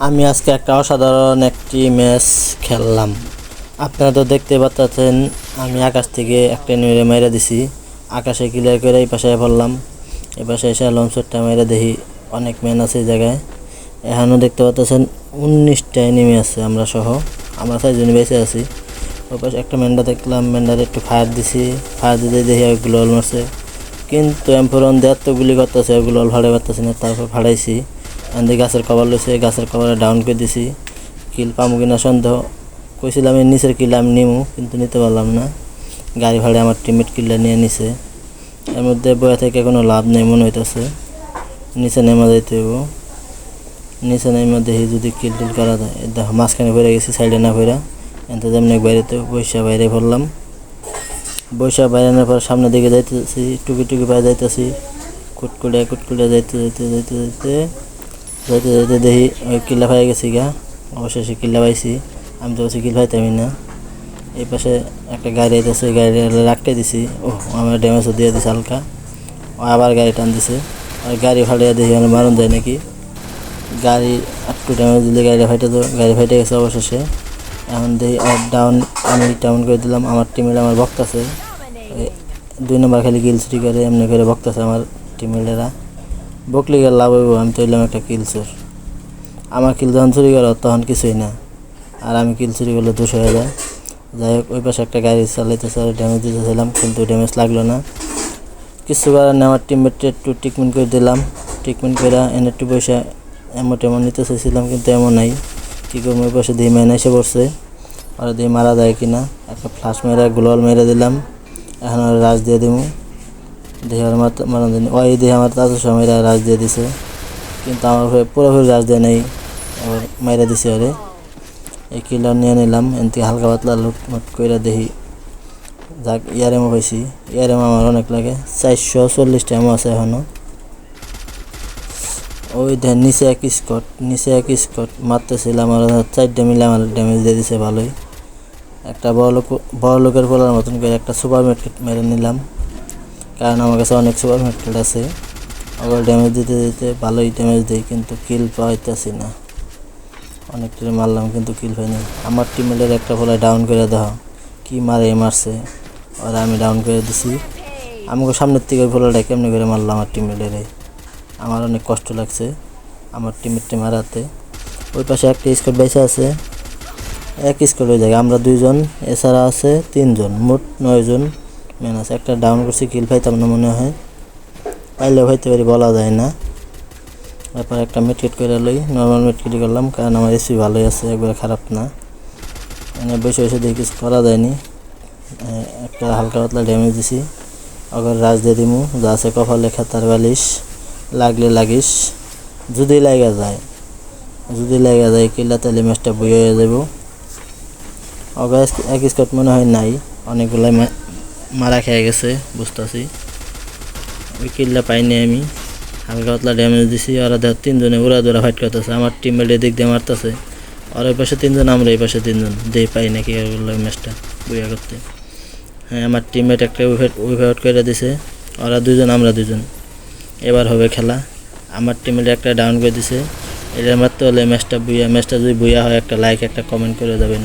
আমি আজকে একটা অসাধারণ একটি ম্যাচ খেললাম। আপনারা তো দেখতে পাচ্ছেন আমি আকাশ থেকে একটা নিয়ে মেরে দিছি। আকাশে ক্লিয়ার করে এই পাশে পড়লাম, এই পাশে এসে লঞ্চটা মেরে দেখি অনেক ম্যান আছে এই জায়গায়। এখানেও দেখতে পাচ্ছেন 19টা এনিমি আছে, আমরা সহ আমরা 6 জন বেঁচে আছি। ওই পাশে একটা ম্যান্ডা দেখলাম, ম্যান্ডার একটু ফায়ার দিছি, ফায়ার দিতে দেখি ওইগুলো অল মারছে, কিন্তু এমফোরন দেওয়ার তো গুলি করতেছে, ওইগুলো অল ফাড়াই পারতেছি না। তারপর ফাড়াইছি, এখান গাছের কভার লইছে, গাছের কভারে ডাউন করে দিছি। কিল পামু কিনা সন্দেহ, কইছিলাম এই নিচের কিল আমি নিমু, কিন্তু নিতে পারলাম না। গাড়ি ভাড়ে আমার টিমমেট কিলটা নিয়ে নিছে। এর মধ্যে বয়া থেকে কোনো লাভ নেই মনে হইতেছে, নিচে নেমা যাইতে হইব। নিচে নেমা দেখি যদি কিল টিল করা যায়। দেখো মাঝখানে ভরে গেছি, সাইডে না ভরা এত যেমনি বাইরেতে বৈশা বাইরে ভরলাম। বৈশা বাইরানোর পর সামনের দিকে যাইতেছি, টুকি টুকি পায়ে যাইতেছি, কুটকুড়ে যাইতে যাইতে যাইতে যাইতে যাইতে যাইতে দেখি ওই কিল্লা পাই গেছি গা। অবশেষে কিল্লা পাইছি। আমি তো বলছি কিল পাইতামি না। এই পাশে একটা গাড়ি আইতেছে, গাড়ি রাখতে দিছি। ও আমার ড্যামেজও দিয়ে দিছে হালকা। ও আবার গাড়ি টান দিছে, আর গাড়ি ফাটিয়ে দেখি আমার মারণ যায় নাকি। গাড়ি একটু ড্যামেজ দিলে গাড়ি ফাইটে গেছে অবশেষে। এখন দেখি ডাউন, আমি ডাউন করে দিলাম। আমার টিমের আমার বক্তাছে 2 নম্বর খালি কিল চুরি করে এমনি করে বক্তাছে আমার টিমেরা। বকলি গেলে লাভ হইব, আমি তো হইলাম একটা কিল চোর। আমার কিল যখন চুরি করো তখন কিছুই না, আর আমি কিল চুরি করলে দোষ হয়ে যায়। যাই হোক, ওই পাশে একটা গাড়ি চালাইতেছে, ড্যামেজ দিতেছিলাম কিন্তু ড্যামেজ লাগলো না। কিছু করার নেই, আমার টিমমেটে একটু ট্রিটমেন্ট করে দিলাম। ট্রিটমেন্ট করে এনে একটু পয়সা এমন নিতে চাইছিলাম, কিন্তু এমন নাই। কী করবো, ওই পাশে দিয়ে মেনে এসে পড়ছে, আর দিয়ে মারা যায় কিনা। একটা ফ্লাশ মেরে গ্লোয়াল মেরে দিলাম। এখন আর রাজ দিয়ে দিব, দেখে আর মারা যায়নি। ওই দিয়ে আমার তাজু সময় রাজ দিয়ে দিছে, কিন্তু আমার পুরোপুরি রাজ দেয় নেই, আবার মাইরা দিছে। আরে এই কিলটা নিয়ে নিলাম, এনতে হালকা পাতলা লুটমুট করে দেখি। যাক, ইয়ারেমও পাইছি। ইয়ারেমো আমার অনেক লাগে, 440টা এমও আছে এখনও। ওই দেন নিচে এক স্কট মারতেছিলাম, আর 4টা মিলে আমার ড্যামেজ দিয়ে দিছে ভালোই। একটা বড় লোকের বলার মতন করে একটা সুপার মার্কেট মেরে নিলাম, কারণ আমার কাছে অনেক সুপার মার্কেট আছে। আবার ড্যামেজ দিতে দিতে ভালোই ড্যামেজ দিই, কিন্তু কিল পাইতেছি না। অনেক টিমে মারলাম কিন্তু কিল পাইনি। আমার টিমের একটা ফলে ডাউন করে দেওয়া, কি মারছে, আর আমি ডাউন করে দিছি। আমাকে সামনের থেকে ফলাটা কেমনি করে মারলাম আমার টিমের, আমার অনেক কষ্ট লাগছে আমার টিমেরটি মারাতে। ওই পাশে একটা স্কোয়াড বাইসা আছে, এক স্কোয়াড হয়ে যায়, আমরা 2 জন, এছাড়া আছে 3 জন, মোট 9 জন ম্যান আছে। একটা ডাউন করছি, কিল পাইতাম না মনে হয়, পাইলেও হইতে পারি বলা যায় না। তারপর একটা মেটকিট করে লই, নর্মাল মেটকিট করলাম, কারণ আমার এসি ভালোই আছে, একবারে খারাপ না। এনে বসে বসে দেখি কিছু করা যায়নি। একটা হালকা পাতলা ড্যামেজ দিছি, আবার রাজ দিয়ে দিমু। যা আছে কপালে খাতার বালিশ, লাগলে লাগিস। যদি লাগা যায় কিল্লা, তাহলে ম্যাচটা বই হয়ে যাব। অগাস এক স্কট মনে হয় নাই, অনেকগুলাই মারা খেয়ে গেছে বুঝতেছি। ওই কিল্লা পাইনি আমি, হালকা পাতলা ড্যামেজ দিছি। ওরা 3 জনে উড়া দৌড়া ফাইট করতেছে, আমার টিমমেট এদিক দিয়ে মারতেছে। আর ওই পাশে 3 জন, আমরা এই পাশে 3 জন, দিয়ে পাই নাকি ম্যাচটা বইয়া করতে। হ্যাঁ, আমার টিমমেট একটা উইফাউট করে দিছে, ওরা 2 জন, আমরা 2 জন। এবার হবে খেলা। আমার টিমের একটা ডাউন করে দিছে, এটা মারতে হলে ম্যাচটা যদি বুইয়া হয়, একটা লাইক একটা কমেন্ট করে দেবেন।